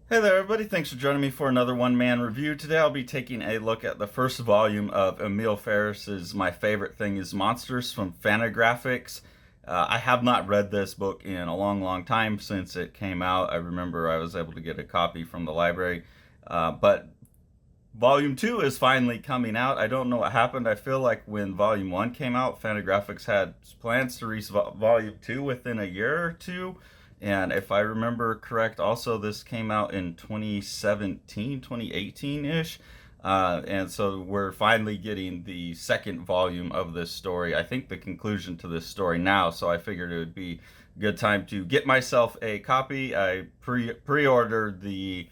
Hey there, everybody. Thanks for joining me for another one-man review. Today I'll be taking a look at the first volume of Emil Ferris's My Favorite Thing is Monsters from Fantagraphics. I have not read this book in a long time since it came out. I remember I was able to get a copy from the library. But Volume 2 is finally coming out. I don't know what happened. I feel like when Volume 1 came out, Fantagraphics had plans to release Volume 2 within a year or two. And if I remember correct, also this came out in 2017, 2018-ish. And so we're finally getting the second volume of this story. I think the conclusion to this story now, so I figured it would be a good time to get myself a copy. I pre-ordered the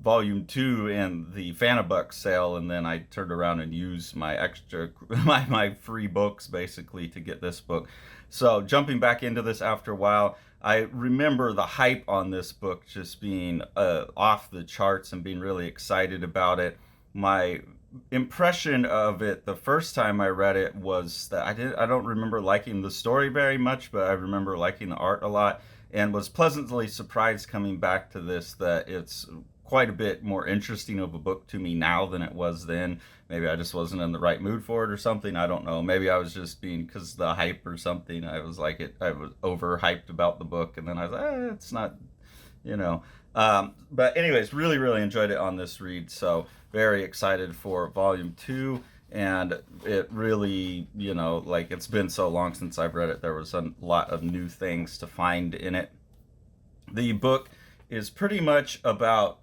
volume 2 in the Fanabucks sale, and then I turned around and used my extra my free books basically to get this book. So jumping back into this after a while, I remember the hype on this book just being off the charts and being really excited about it. My impression of it the first time I read it was that I don't remember liking the story very much, but I remember liking the art a lot, and was pleasantly surprised coming back to this that it's quite a bit more interesting of a book to me now than it was then. Maybe I just wasn't in the right mood for it or something. I don't know. Maybe I was just being, because the hype or something. I was like I was overhyped about the book, and then I was like, it's not, you know. But anyways, really enjoyed it on this read. So very excited for volume 2. And it really, like, it's been so long since I've read it. There was a lot of new things to find in it. The book is pretty much about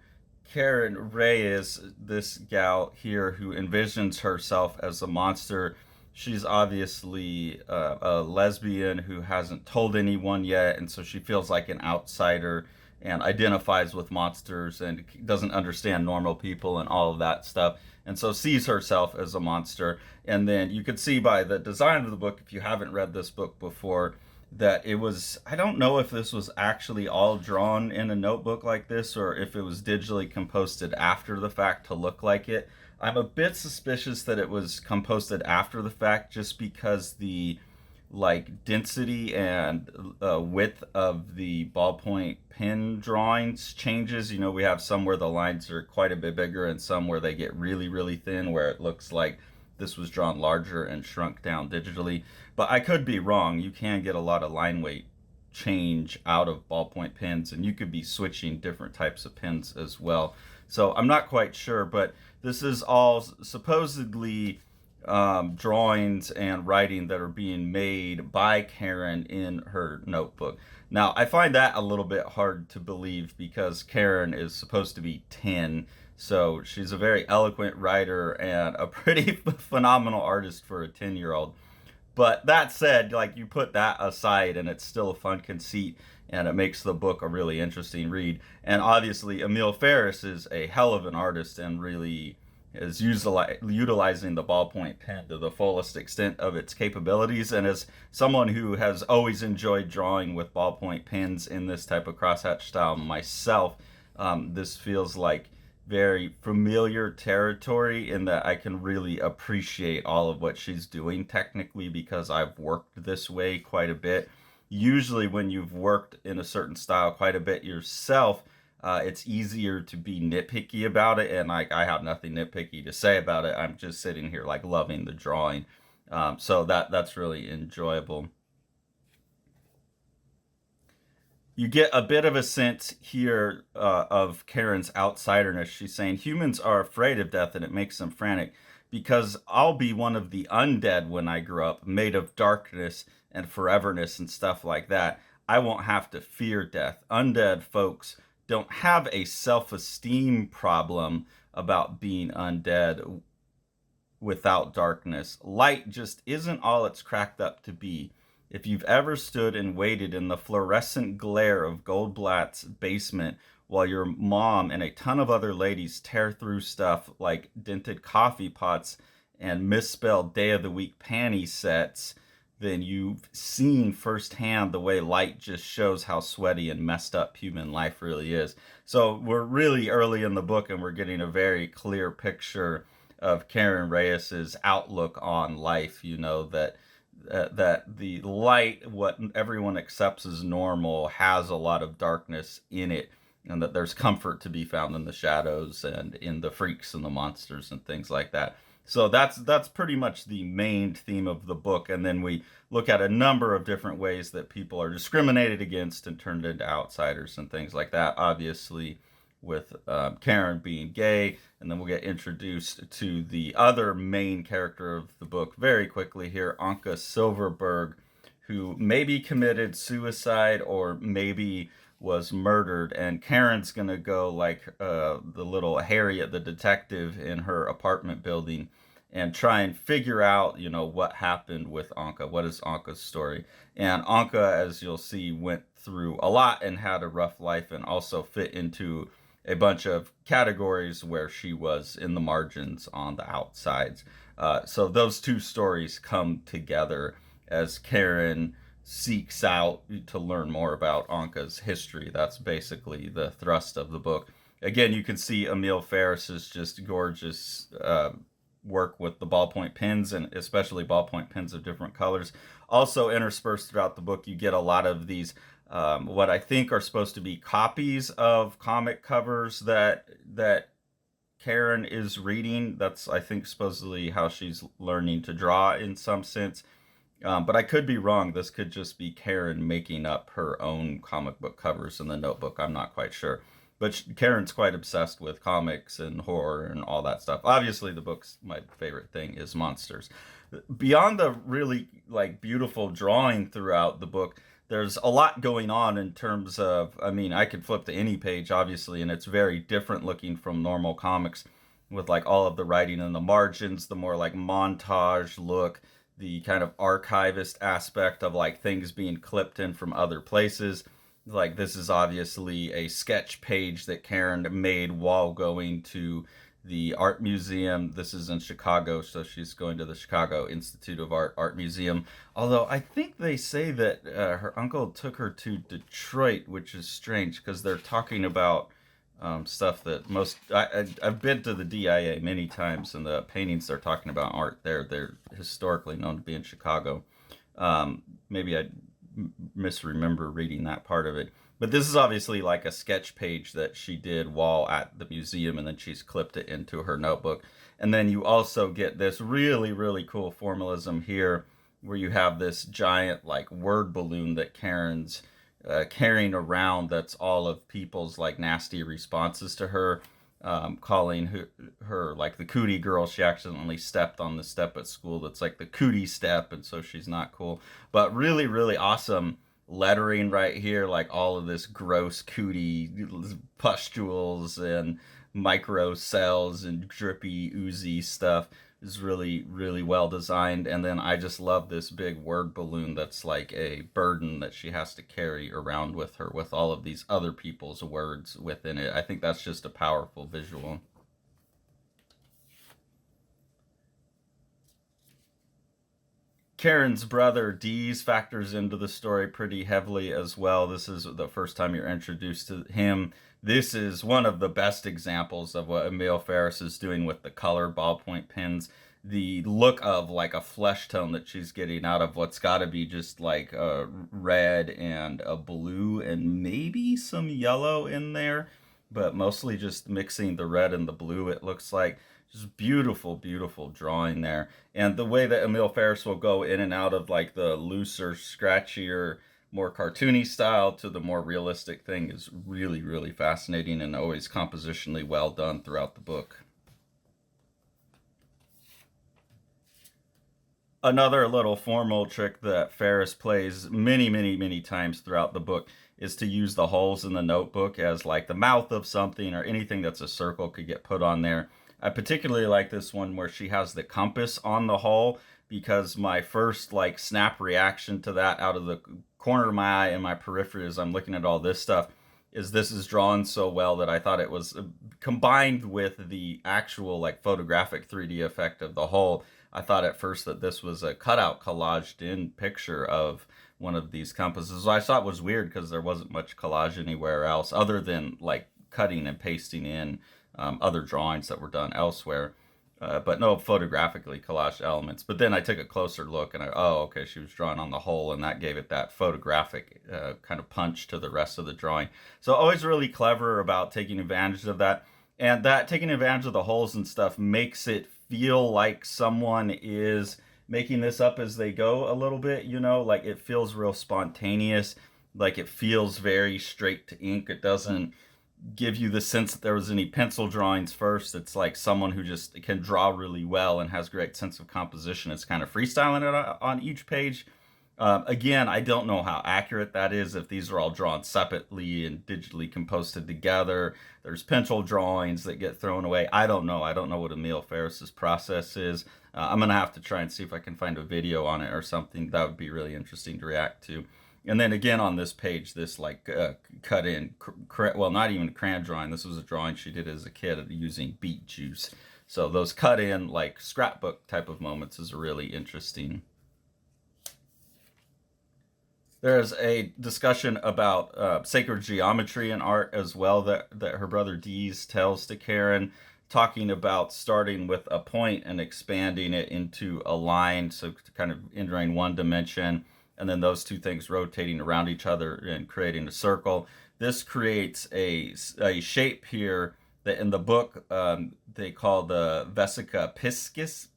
Karen Reyes, this gal here who envisions herself as a monster. She's obviously a lesbian who hasn't told anyone yet, and so she feels like an outsider and identifies with monsters and doesn't understand normal people and all of that stuff, and so sees herself as a monster. And then you could see by the design of the book, if you haven't read this book before, that it was, I don't know if this was actually all drawn in a notebook like this or if it was digitally composted after the fact to look like it. I'm a bit suspicious that it was composted after the fact, just because the like density and width of the ballpoint pen drawings changes. We have some where the lines are quite a bit bigger and some where they get really thin, where it looks like this was drawn larger and shrunk down digitally. But I could be wrong. You can get a lot of line weight change out of ballpoint pens, and you could be switching different types of pens as well. So I'm not quite sure, but this is all supposedly drawings and writing that are being made by Karen in her notebook. Now, I find that a little bit hard to believe because Karen is supposed to be 10, so she's a very eloquent writer and a pretty phenomenal artist for a 10-year-old. But that said, like, you put that aside and it's still a fun conceit, and it makes the book a really interesting read. And obviously, Emil Ferris is a hell of an artist and really is utilizing the ballpoint pen to the fullest extent of its capabilities. And as someone who has always enjoyed drawing with ballpoint pens in this type of crosshatch style myself, this feels like very familiar territory, in that I can really appreciate all of what she's doing technically because I've worked this way quite a bit. Usually when you've worked in a certain style quite a bit yourself, it's easier to be nitpicky about it, and like I have nothing nitpicky to say about it. I'm just sitting here like loving the drawing, so that's really enjoyable. You get a bit of a sense here of Karen's outsiderness. She's saying humans are afraid of death and it makes them frantic, because I'll be one of the undead when I grow up, made of darkness and foreverness and stuff like that. I won't have to fear death. Undead folks don't have a self-esteem problem about being undead without darkness. Light just isn't all it's cracked up to be. If you've ever stood and waited in the fluorescent glare of Goldblatt's basement while your mom and a ton of other ladies tear through stuff like dented coffee pots and misspelled day of the week panty sets, then you've seen firsthand the way light just shows how sweaty and messed up human life really is. So we're really early in the book, and we're getting a very clear picture of Karen Reyes's outlook on life. That the light, what everyone accepts as normal, has a lot of darkness in it. and that there's comfort to be found in the shadows and in the freaks and the monsters and things like that. So that's pretty much the main theme of the book, and then we look at a number of different ways that people are discriminated against and turned into outsiders and things like that. Obviously, with Karen being gay, and then we'll get introduced to the other main character of the book very quickly here, Anka Silverberg, who maybe committed suicide or maybe was murdered, and Karen's gonna go like the little Harriet, the detective in her apartment building, and try and figure out, what happened with Anka. What is Anka's story? And Anka, as you'll see, went through a lot and had a rough life, and also fit into a bunch of categories where she was in the margins on the outsides. So those two stories come together as Karen seeks out to learn more about Anka's history. That's basically the thrust of the book. Again, you can see Emil Ferris's just gorgeous work with the ballpoint pens, and especially ballpoint pens of different colors. Also interspersed throughout the book, you get a lot of these what I think are supposed to be copies of comic covers that Karen is reading. That's, I think, supposedly how she's learning to draw in some sense. But I could be wrong. This could just be Karen making up her own comic book covers in the notebook. I'm not quite sure. But Karen's quite obsessed with comics and horror and all that stuff. Obviously, the book's my favorite thing is monsters. Beyond the really beautiful drawing throughout the book, there's a lot going on in terms of, I could flip to any page, obviously, and it's very different looking from normal comics with all of the writing in the margins, the more montage look, the kind of archivist aspect of things being clipped in from other places. This is obviously a sketch page that Karen made while going to the art museum. This is in Chicago, so she's going to the Chicago Institute of Art Museum. Although I think they say that her uncle took her to Detroit, which is strange because they're talking about stuff that I've been to the DIA many times, and the paintings they're talking about aren't there. They're historically known to be in Chicago. Maybe I misremember reading that part of it. But this is obviously a sketch page that she did while at the museum, and then she's clipped it into her notebook. And then you also get this really, really cool formalism here where you have this giant word balloon that Karen's carrying around, that's all of people's nasty responses to her, calling her the cootie girl. She accidentally stepped on the step at school that's the cootie step, and so she's not cool. But really, really awesome lettering right here, all of this gross cootie pustules and micro cells and drippy oozy stuff is really, really well designed. And then I just love this big word balloon that's a burden that she has to carry around with her with all of these other people's words within it. I think that's just a powerful visual. Karen's brother Dees factors into the story pretty heavily as well. This is the first time you're introduced to him. This is one of the best examples of what Emil Ferris is doing with the color ballpoint pens. The look of a flesh tone that she's getting out of what's got to be just a red and a blue and maybe some yellow in there, but mostly just mixing the red and the blue, it looks like. Just beautiful, beautiful drawing there. And the way that Emil Ferris will go in and out of the looser, scratchier, more cartoony style to the more realistic thing is really, really fascinating and always compositionally well done throughout the book. Another little formal trick that Ferris plays many, many, many times throughout the book is to use the holes in the notebook as the mouth of something, or anything that's a circle could get put on there. I particularly like this one where she has the compass on the hole, because my first snap reaction to that out of the corner of my eye and my periphery as I'm looking at all this stuff is this is drawn so well that I thought it was combined with the actual photographic 3D effect of the hole. I thought at first that this was a cutout collaged in picture of one of these compasses. I thought it was weird because there wasn't much collage anywhere else other than cutting and pasting in other drawings that were done elsewhere. but no photographically collaged elements. But then I took a closer look and okay, she was drawing on the whole, and that gave it that photographic kind of punch to the rest of the drawing. So always really clever about taking advantage of that. And that taking advantage of the holes and stuff makes it feel like someone is making this up as they go a little bit, like it feels real spontaneous, like it feels very straight to ink. It doesn't give you the sense that there was any pencil drawings first. It's like someone who just can draw really well and has great sense of composition. It's kind of freestyling it on each page. Again, I don't know how accurate that is, if these are all drawn separately and digitally composted together. There's pencil drawings that get thrown away. I don't know. I don't know what Emil Ferris's process is. I'm going to have to try and see if I can find a video on it or something. That would be really interesting to react to. And then again on this page, this like cut in, well, not even a crayon drawing. This was a drawing she did as a kid using beet juice. So those cut in like scrapbook type of moments is really interesting. There's a discussion about sacred geometry in art as well that her brother Dees tells to Karen, talking about starting with a point and expanding it into a line, so kind of entering one dimension, and then those two things rotating around each other and creating a circle. This creates a shape here that in the book they call the vesica piscis.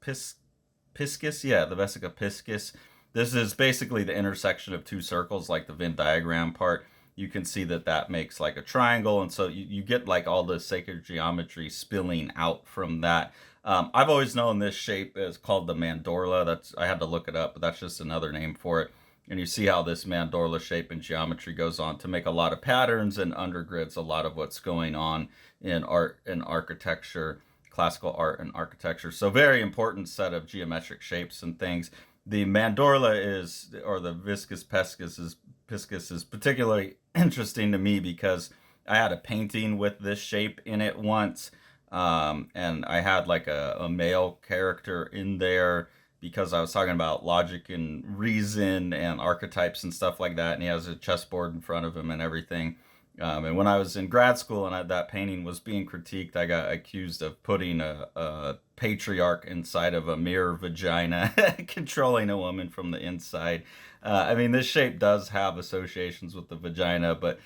Yeah, the vesica piscis. This is basically the intersection of two circles, like the Venn diagram part. You can see that makes like a triangle, and so you get like all the sacred geometry spilling out from that. I've always known this shape is called the mandorla. I had to look it up, but that's just another name for it. And you see how this mandorla shape in geometry goes on to make a lot of patterns and undergrids a lot of what's going on in art and architecture, classical art and architecture. So very important set of geometric shapes and things. The mandorla or the viscous piscis is particularly interesting to me because I had a painting with this shape in it once, and I had like a male character in there because I was talking about logic and reason and archetypes and stuff like that, and he has a chessboard in front of him and everything. And when I was in grad school and that painting was being critiqued, I got accused of putting a patriarch inside of a mirror vagina, controlling a woman from the inside. I mean, this shape does have associations with the vagina, but,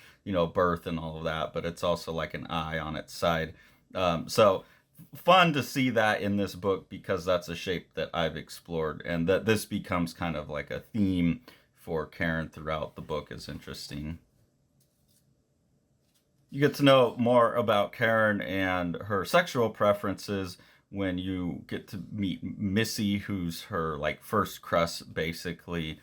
birth and all of that, but it's also like an eye on its side. So fun to see that in this book because that's a shape that I've explored, and that this becomes kind of like a theme for Karen throughout the book is interesting. You get to know more about Karen and her sexual preferences when you get to meet Missy, who's her like first crush, basically,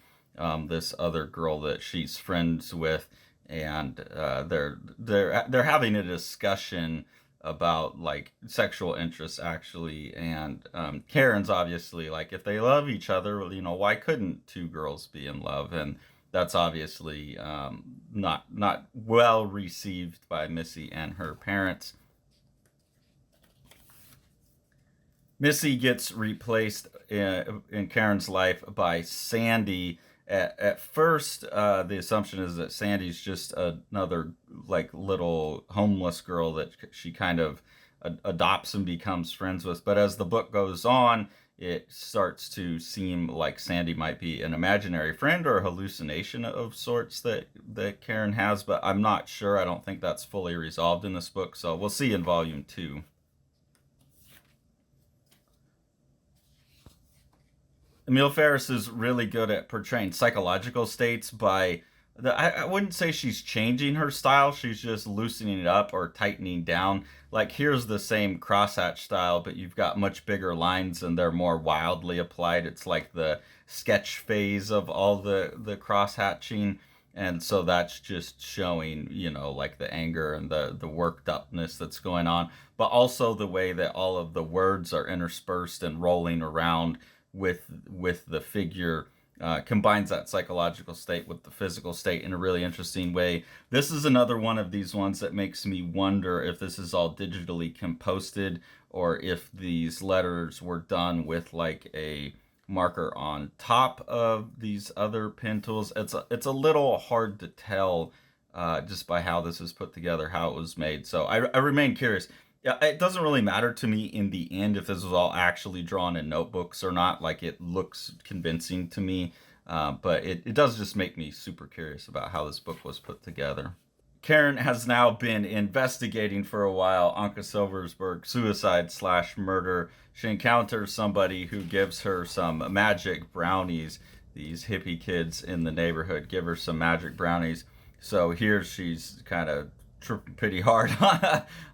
this other girl that she's friends with, and they're having a discussion about like sexual interests actually, and Karen's obviously like, if they love each other, why couldn't two girls be in love? And that's obviously not well received by Missy and her parents. Missy gets replaced in Karen's life by Sandy. At first, the assumption is that Sandy's just another like little homeless girl that she kind of adopts and becomes friends with. But as the book goes on, it starts to seem like Sandy might be an imaginary friend or a hallucination of sorts that Karen has, but I'm not sure. I don't think that's fully resolved in this book, so we'll see in volume 2. Emil Ferris is really good at portraying psychological states by I wouldn't say she's changing her style. She's just loosening it up or tightening down. Like here's the same crosshatch style, but you've got much bigger lines and they're more wildly applied. It's like the sketch phase of all the crosshatching. And so that's just showing, like the anger and the worked upness that's going on, but also the way that all of the words are interspersed and rolling around with the figure. Combines that psychological state with the physical state in a really interesting way. This is another one of these ones that makes me wonder if this is all digitally composted or if these letters were done with like a marker on top of these other pen tools. It's a little hard to tell just by how this is put together, how it was made. So I remain curious. Yeah, it doesn't really matter to me in the end if this was all actually drawn in notebooks or not. Like, it looks convincing to me, but it does just make me super curious about how this book was put together. Karen has now been investigating for a while Anka Silversberg's suicide slash murder. She encounters somebody who gives her some magic brownies. These hippie kids in the neighborhood give her some magic brownies. So here she's kind of tripping pretty hard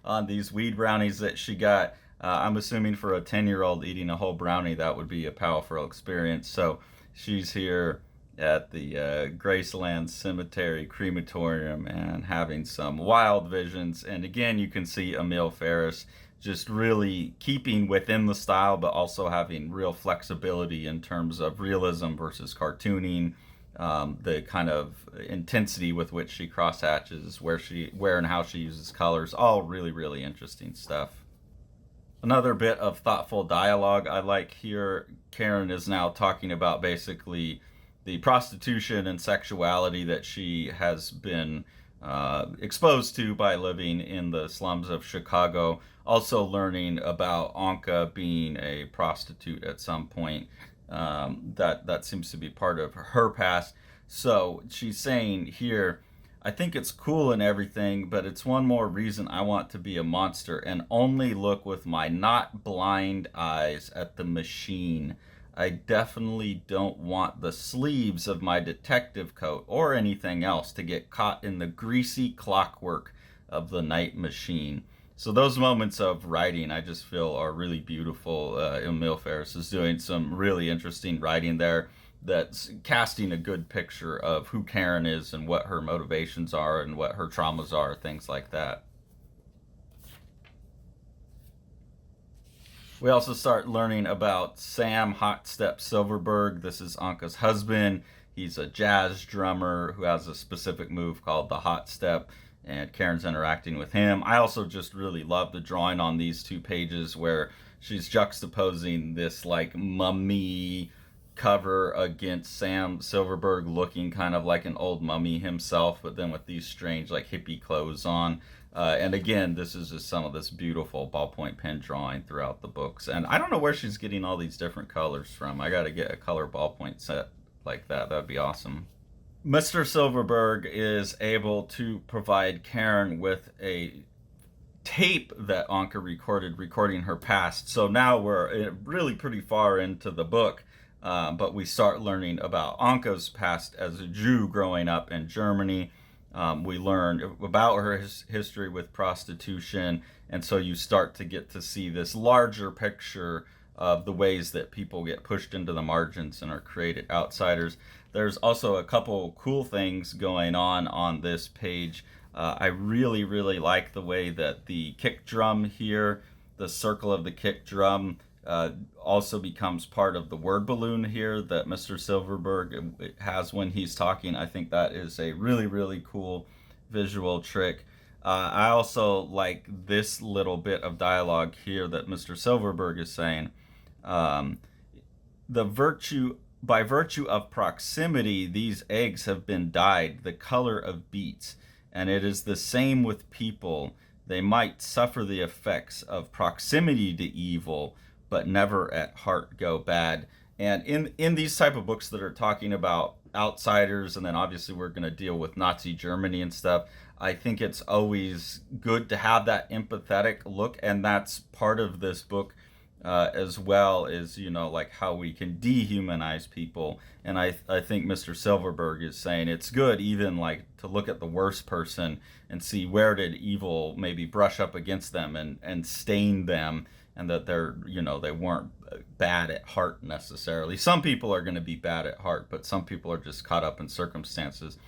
on these weed brownies that she got. I'm assuming for a 10-year-old eating a whole brownie, that would be a powerful experience. So she's here at the Graceland Cemetery Crematorium and having some wild visions. And again, you can see Emil Ferris just really keeping within the style, but also having real flexibility in terms of realism versus cartooning. The kind of intensity with which she crosshatches, where and how she uses colors, all really, really interesting stuff. Another bit of thoughtful dialogue I like here. Karen is now talking about basically the prostitution and sexuality that she has been exposed to by living in the slums of Chicago. Also learning about Anka being a prostitute at some point. That seems to be part of her past. So she's saying here, I think it's cool and everything, but it's one more reason I want to be a monster and only look with my not blind eyes at the machine. I definitely don't want the sleeves of my detective coat or anything else to get caught in the greasy clockwork of the night machine. So those moments of writing, I just feel, are really beautiful. Emil Ferris is doing some really interesting writing there that's casting a good picture of who Karen is and what her motivations are and what her traumas are, things like that. We also start learning about Sam Hot Step Silverberg. This is Anka's husband. He's a jazz drummer who has a specific move called the Hot Step, and Karen's interacting with him. I also just really love the drawing on these two pages where she's juxtaposing this like mummy cover against Sam Silverberg looking kind of like an old mummy himself, but then with these strange like hippie clothes on. And again, this is just some of this beautiful ballpoint pen drawing throughout the books. And I don't know where she's getting all these different colors from. I got to get a color ballpoint set like that. That'd be awesome. Mr. Silverberg is able to provide Karen with a tape that Anka recording her past. So now we're really pretty far into the book, but we start learning about Anka's past as a Jew growing up in Germany. We learn about her history with prostitution, and so you start to get to see this larger picture of the ways that people get pushed into the margins and are created outsiders. There's also a couple cool things going on this page. I really, really like the way that the kick drum here, the circle of the kick drum, also becomes part of the word balloon here that Mr. Silverberg has when he's talking. I think that is a really, really cool visual trick. I also like this little bit of dialogue here that Mr. Silverberg is saying. By virtue of proximity, these eggs have been dyed the color of beets, and it is the same with people. They might suffer the effects of proximity to evil, but never at heart go bad. And in these type of books that are talking about outsiders, and then obviously we're going to deal with Nazi Germany and stuff, I think it's always good to have that empathetic look, and that's part of this book as well, is, you know, like how we can dehumanize people. And I think Mr. Silverberg is saying it's good even like to look at the worst person and see where did evil maybe brush up against them and stain them, and that they're, you know, they weren't bad at heart necessarily. Some people are going to be bad at heart, but some people are just caught up in circumstances.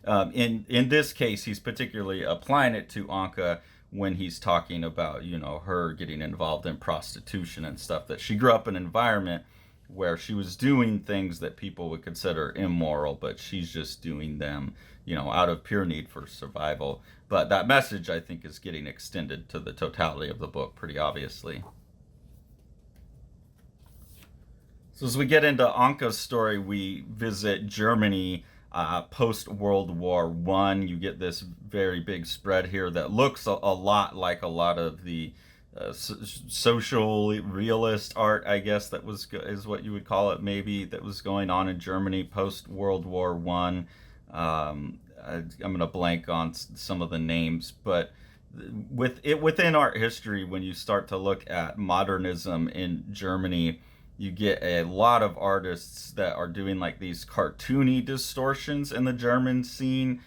In this case, he's particularly applying it to Anka when he's talking about, you know, her getting involved in prostitution and stuff, that she grew up in an environment where she was doing things that people would consider immoral, but she's just doing them, you know, out of pure need for survival. But that message, I think, is getting extended to the totality of the book pretty obviously. So as we get into Anka's story, we visit Germany post-World War I. You get this very big spread here that looks a lot like a lot of the social realist art, I guess is what you would call it, maybe, that was going on in Germany post World War One. I'm gonna blank on some of the names, but within art history, when you start to look at modernism in Germany, you get a lot of artists that are doing like these cartoony distortions in the German scene.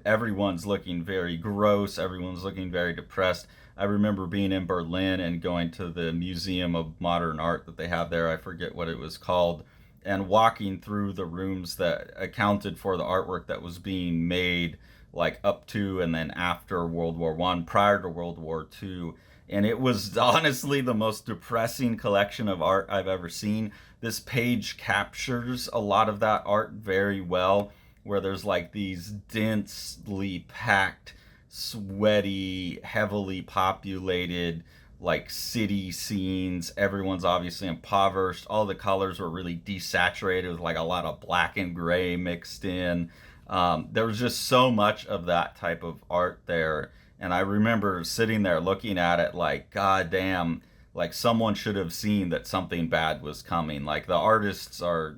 Everyone's looking very gross. Everyone's looking very depressed. I remember being in Berlin and going to the Museum of Modern Art that they have there. I forget what it was called, and walking through the rooms that accounted for the artwork that was being made, like up to and then after World War One, prior to World War Two. And it was honestly the most depressing collection of art I've ever seen. This page captures a lot of that art very well, where there's like these densely packed, sweaty, heavily populated like city scenes. Everyone's obviously impoverished. All the colors were really desaturated with like a lot of black and gray mixed in. There was just so much of that type of art there. And I remember sitting there looking at it like, God damn, like someone should have seen that something bad was coming. Like the artists are,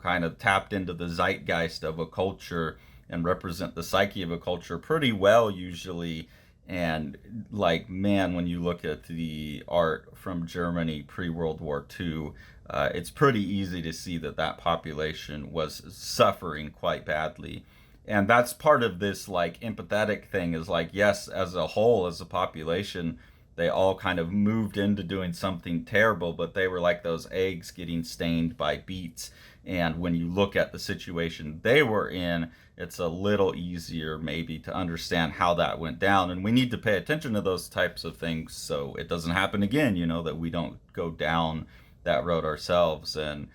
kind of tapped into the zeitgeist of a culture and represent the psyche of a culture pretty well usually. And like, man, when you look at the art from Germany pre-World War II, it's pretty easy to see that that population was suffering quite badly. And that's part of this like empathetic thing, is like, yes, as a whole, as a population, they all kind of moved into doing something terrible, but they were like those eggs getting stained by beets. And when you look at the situation they were in, it's a little easier maybe to understand how that went down. And we need to pay attention to those types of things so it doesn't happen again, that we don't go down that road ourselves. And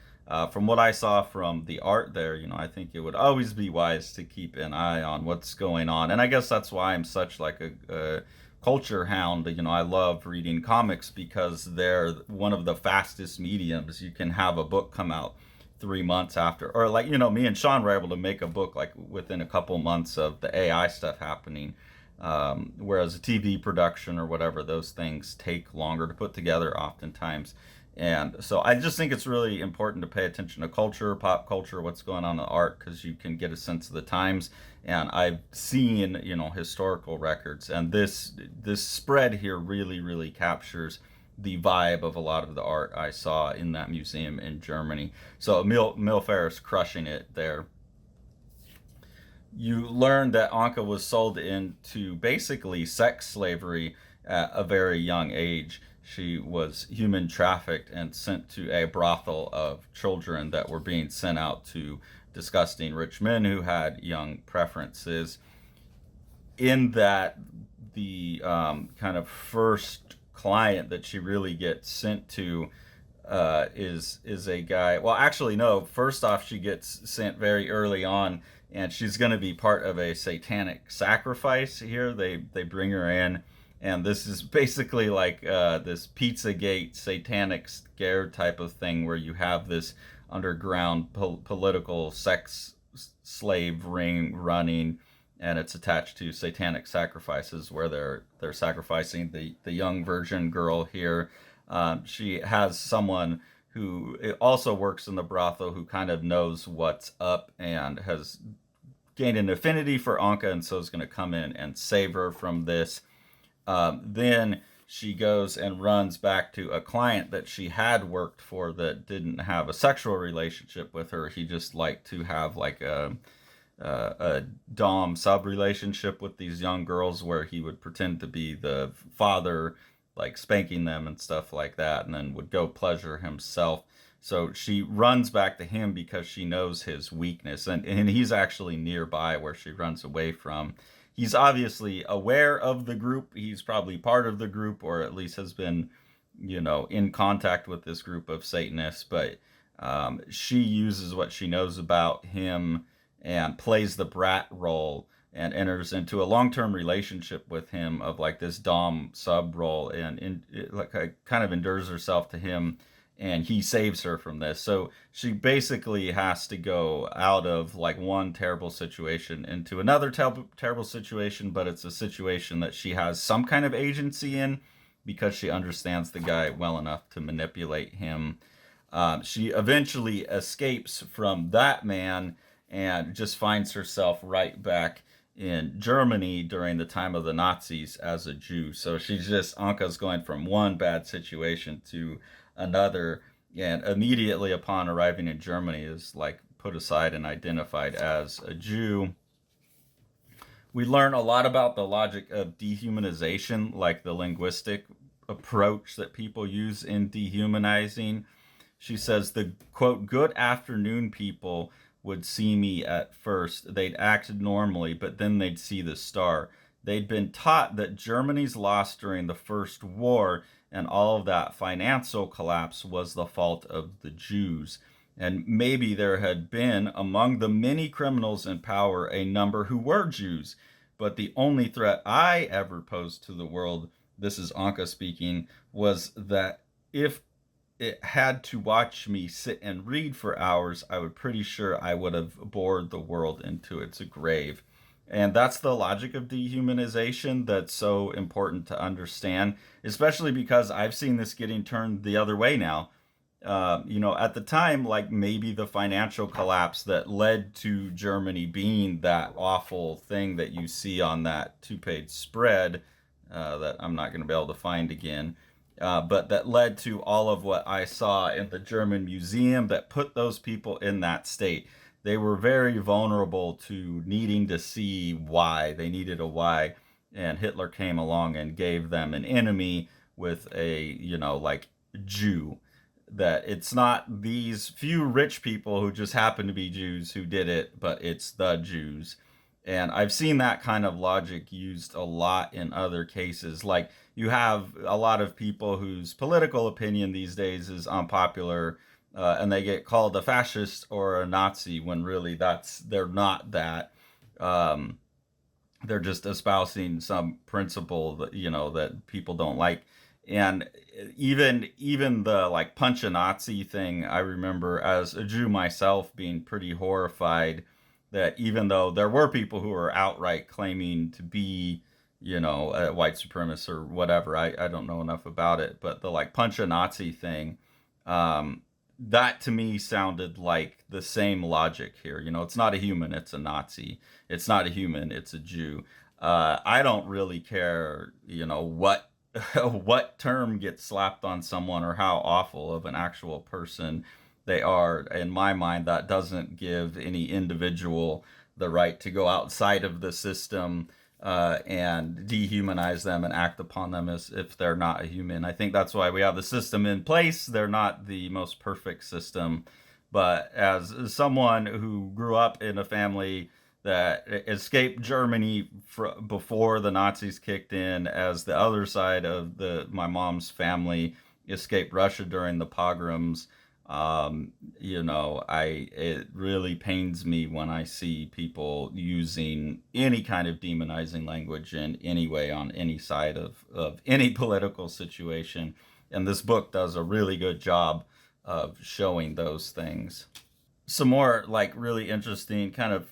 from what I saw from the art there, I think it would always be wise to keep an eye on what's going on. And I guess that's why I'm such like a culture hound. I love reading comics because they're one of the fastest mediums. You can have a book come out 3 months after, or like, me and Sean were able to make a book like within a couple months of the AI stuff happening. Whereas a TV production or whatever, those things take longer to put together oftentimes. And so I just think it's really important to pay attention to culture, pop culture, what's going on in art, because you can get a sense of the times. And I've seen, historical records, and this spread here really, really captures the vibe of a lot of the art I saw in that museum in Germany. So Emil Ferris crushing it there. You learn that Anka was sold into basically sex slavery at a very young age. She was human trafficked and sent to a brothel of children that were being sent out to disgusting rich men who had young preferences. In that, the kind of first client that she really gets sent to is a guy. Well, actually, no. First off, she gets sent very early on, and she's going to be part of a satanic sacrifice here. They bring her in, and this is basically like this Pizzagate satanic scare type of thing, where you have this underground political sex slave ring running, and it's attached to satanic sacrifices where they're sacrificing the young virgin girl here. She has someone who also works in the brothel who kind of knows what's up and has gained an affinity for Anka, and so is going to come in and save her from this. Then she goes and runs back to a client that she had worked for that didn't have a sexual relationship with her. He just liked to have like a dom sub relationship with these young girls, where he would pretend to be the father, like spanking them and stuff like that, and then would go pleasure himself. So she runs back to him because she knows his weakness, and he's actually nearby where she runs away from. He's obviously aware of the group. He's probably part of the group, or at least has been, in contact with this group of Satanists. But she uses what she knows about him and plays the brat role and enters into a long-term relationship with him of like this dom sub role, and like kind of endures herself to him, and he saves her from this. So she basically has to go out of like one terrible situation into another terrible situation, but it's a situation that she has some kind of agency in, because she understands the guy well enough to manipulate him. She eventually escapes from that man and just finds herself right back in Germany during the time of the Nazis as a Jew. So she's just, Anka's going from one bad situation to another, and immediately upon arriving in Germany is like put aside and identified as a Jew. We learn a lot about the logic of dehumanization, like the linguistic approach that people use in dehumanizing. She says the quote, good afternoon people would see me at first. They'd acted normally, but then they'd see the star. They'd been taught that Germany's loss during the First War and all of that financial collapse was the fault of the Jews. And maybe there had been among the many criminals in power a number who were Jews. But the only threat I ever posed to the world, this is Anka speaking, was that if it had to watch me sit and read for hours, I would pretty sure I would have bored the world into its grave. And that's the logic of dehumanization that's so important to understand, especially because I've seen this getting turned the other way now. At the time, like maybe the financial collapse that led to Germany being that awful thing that you see on that 2-page spread that I'm not going to be able to find again, but that led to all of what I saw in the German museum that put those people in that state. They were very vulnerable to needing to see why. They needed a why, and Hitler came along and gave them an enemy with a, like Jew. That it's not these few rich people who just happen to be Jews who did it, but it's the Jews. And I've seen that kind of logic used a lot in other cases. Like you have a lot of people whose political opinion these days is unpopular, and they get called a fascist or a Nazi when really they're not that. They're just espousing some principle that that people don't like. And even the like punch a Nazi thing, I remember as a Jew myself being pretty horrified that even though there were people who were outright claiming to be, a white supremacist or whatever, I don't know enough about it, but the like punch a Nazi thing, that to me sounded like the same logic here. It's not a human, it's a Nazi. It's not a human, it's a Jew. I don't really care, what what term gets slapped on someone or how awful of an actual person they are. In my mind, that doesn't give any individual the right to go outside of the system and dehumanize them and act upon them as if they're not a human. I think that's why we have the system in place. They're not the most perfect system. But as someone who grew up in a family that escaped Germany before the Nazis kicked in, as the other side of my mom's family escaped Russia during the pogroms. It really pains me when I see people using any kind of demonizing language in any way on any side of any political situation. And this book does a really good job of showing those things. Some more like really interesting kind of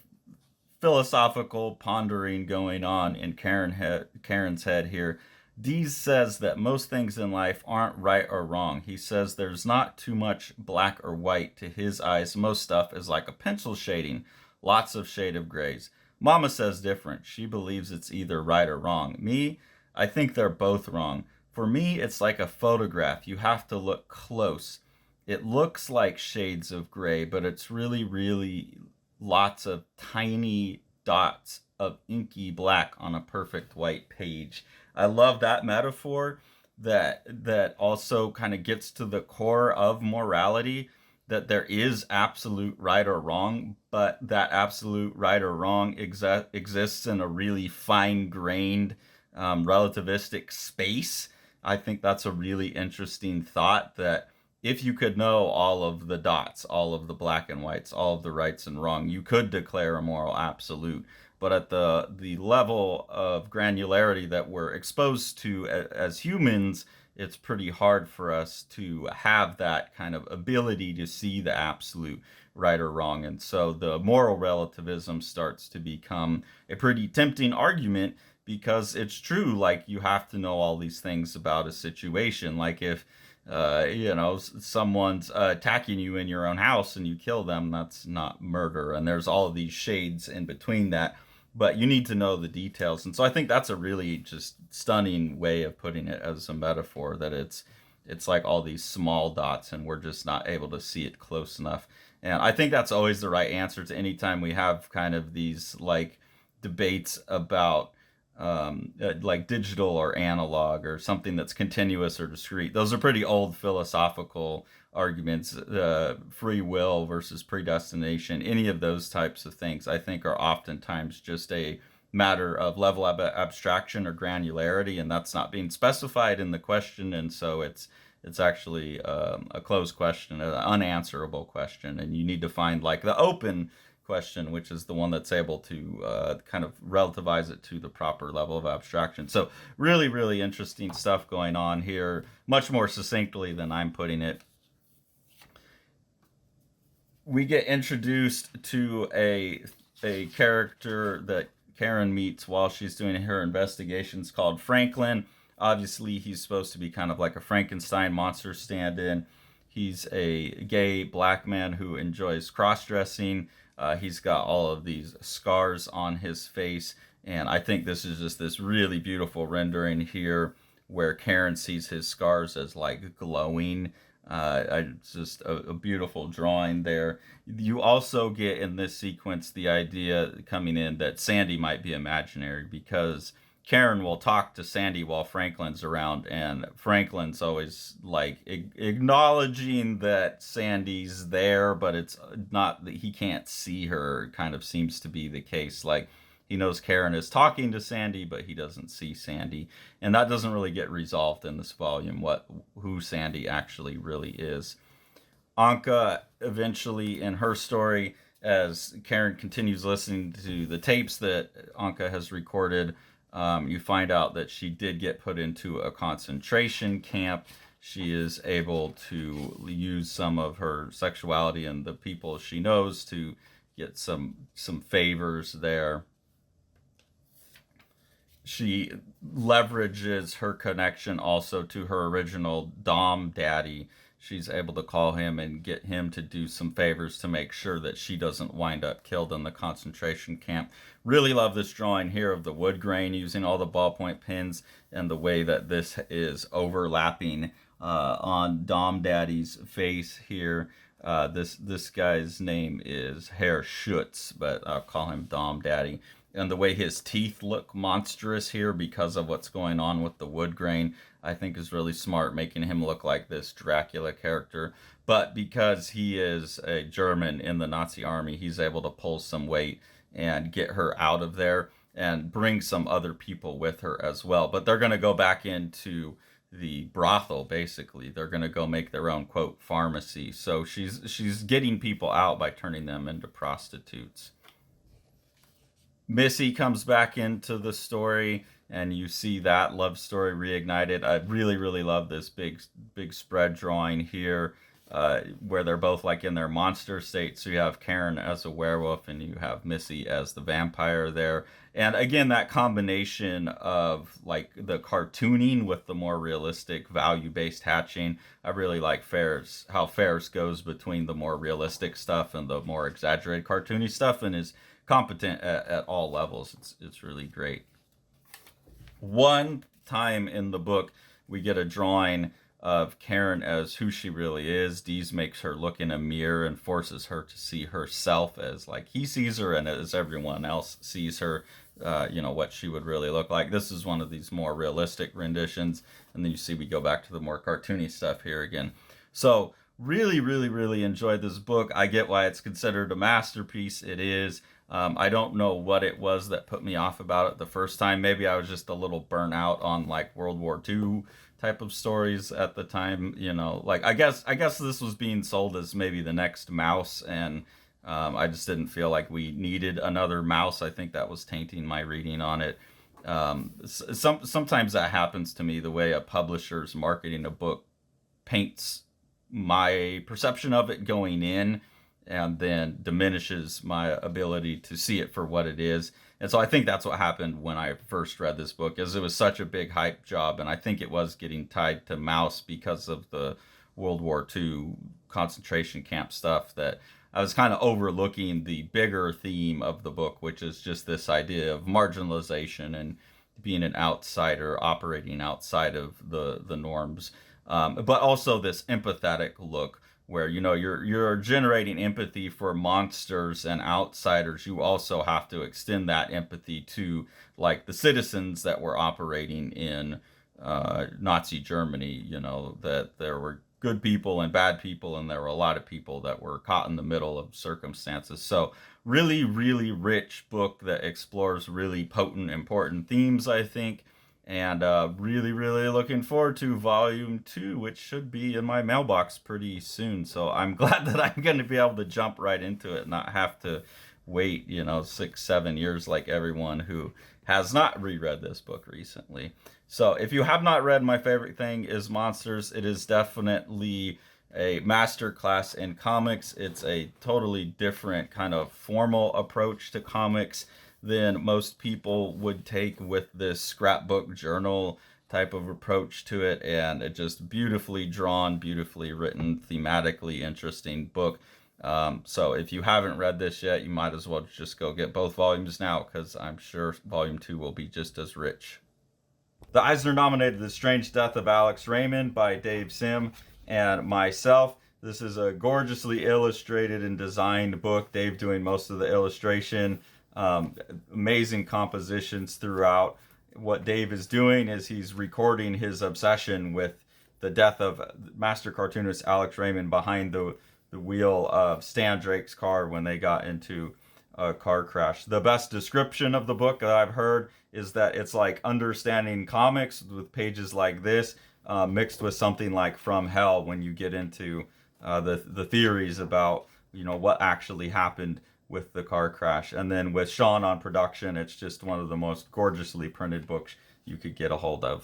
philosophical pondering going on in Karen's head here. Dees says that most things in life aren't right or wrong. He says there's not too much black or white. To his eyes, most stuff is like a pencil shading, lots of shade of grays. Mama says different. She believes it's either right or wrong. Me, I think they're both wrong. For me, it's like a photograph. You have to look close. It looks like shades of gray, but it's really, really lots of tiny dots of inky black on a perfect white page. I love that metaphor that also kind of gets to the core of morality, that there is absolute right or wrong, but that absolute right or wrong exists in a really fine-grained relativistic space. I think that's a really interesting thought, that if you could know all of the dots, all of the black and whites, all of the rights and wrong, you could declare a moral absolute. But at the level of granularity that we're exposed to as humans, it's pretty hard for us to have that kind of ability to see the absolute right or wrong. And so the moral relativism starts to become a pretty tempting argument, because it's true. Like, you have to know all these things about a situation. Like, if someone's attacking you in your own house and you kill them, that's not murder. And there's all of these shades in between that, but you need to know the details. And so I think that's a really just stunning way of putting it as a metaphor, that it's like all these small dots and we're just not able to see it close enough. And I think that's always the right answer to any time we have kind of these like debates about like digital or analog or something that's continuous or discrete. Those are pretty old philosophical arguments. Free will versus predestination, any of those types of things, I think, are oftentimes just a matter of level of abstraction or granularity, and that's not being specified in the question, and so it's actually a closed question, an unanswerable question, and you need to find like the open question, which is the one that's able to kind of relativize it to the proper level of abstraction. So really, really interesting stuff going on here, much more succinctly than I'm putting it. We get introduced to a character that Karen meets while she's doing her investigations called Franklin. Obviously, he's supposed to be kind of like a Frankenstein monster stand-in. He's a gay black man who enjoys cross-dressing. He's got all of these scars on his face, and I think this is just this really beautiful rendering here where Karen sees his scars as like glowing. It's just a beautiful drawing there. You also get in this sequence the idea coming in that Sandy might be imaginary, because Karen will talk to Sandy while Franklin's around, and Franklin's always like acknowledging that Sandy's there, but it's not that he can't see her. Kind of seems to be the case. Like, he knows Karen is talking to Sandy, but he doesn't see Sandy, and that doesn't really get resolved in this volume, who Sandy actually really is. Anka eventually, in her story, as Karen continues listening to the tapes that Anka has recorded, you find out that she did get put into a concentration camp. She is able to use some of her sexuality and the people she knows to get some favors there. She leverages her connection also to her original Dom daddy. She's able to call him and get him to do some favors to make sure that she doesn't wind up killed in the concentration camp. Really love this drawing here of the wood grain using all the ballpoint pens, and the way that this is overlapping on Dom Daddy's face here. This guy's name is Herr Schutz, but I'll call him Dom Daddy. And the way his teeth look monstrous here because of what's going on with the wood grain, I think is really smart, making him look like this Dracula character. But because he is a German in the Nazi army, he's able to pull some weight and get her out of there and bring some other people with her as well. But they're going to go back into the brothel, basically. They're going to go make their own, quote, pharmacy. So she's getting people out by turning them into prostitutes. Missy comes back into the story, and you see that love story reignited. I really, really love this big spread drawing here, where they're both like in their monster state. So you have Karen as a werewolf, and you have Missy as the vampire there. And again, that combination of like the cartooning with the more realistic value-based hatching. I really like how Ferris goes between the more realistic stuff and the more exaggerated cartoony stuff, and is competent at all levels. It's really great. One time in the book, we get a drawing of Karen as who she really is. Dees makes her look in a mirror and forces her to see herself as like he sees her and as everyone else sees her, what she would really look like. This is one of these more realistic renditions, and then you see we go back to the more cartoony stuff here again. So really, really, really enjoyed this book. I get why it's considered a masterpiece. It is. I don't know what it was that put me off about it the first time. Maybe I was just a little burnt out on like World War II type of stories at the time. Like I guess this was being sold as maybe the next Mouse, and I just didn't feel like we needed another Mouse. I think that was tainting my reading on it. Sometimes that happens to me, the way a publisher's marketing a book paints my perception of it going in and then diminishes my ability to see it for what it is. And so I think that's what happened when I first read this book, is it was such a big hype job, and I think it was getting tied to Maus because of the World War II concentration camp stuff, that I was kind of overlooking the bigger theme of the book, which is just this idea of marginalization and being an outsider, operating outside of the norms, but also this empathetic look where, you know, you're generating empathy for monsters and outsiders. You also have to extend that empathy to, like, the citizens that were operating in Nazi Germany. You know, that there were good people and bad people, and there were a lot of people that were caught in the middle of circumstances. So really, really rich book that explores really potent, important themes, I think. And really, really looking forward to volume 2, which should be in my mailbox pretty soon. So I'm glad that I'm going to be able to jump right into it, not have to wait, you know, 6-7 years like everyone who has not reread this book recently. So if you have not read My Favorite Thing is Monsters, it is definitely a masterclass in comics. It's a totally different kind of formal approach to comics than most people would take with this scrapbook journal type of approach to it, and it just beautifully drawn, beautifully written, thematically interesting book. So if you haven't read this yet, you might as well just go get both volumes now, because I'm sure volume 2 will be just as rich. The Eisner nominated The Strange Death of Alex Raymond by Dave Sim and myself. This is a gorgeously illustrated and designed book, Dave doing most of the illustration. Amazing compositions throughout. What Dave is doing is he's recording his obsession with the death of master cartoonist Alex Raymond behind the wheel of Stan Drake's car when they got into a car crash. The best description of the book that I've heard is that it's like understanding comics with pages like this, mixed with something like From Hell, when you get into the theories about, you know, what actually happened with the car crash. And then with Sean on production, it's just one of the most gorgeously printed books you could get a hold of.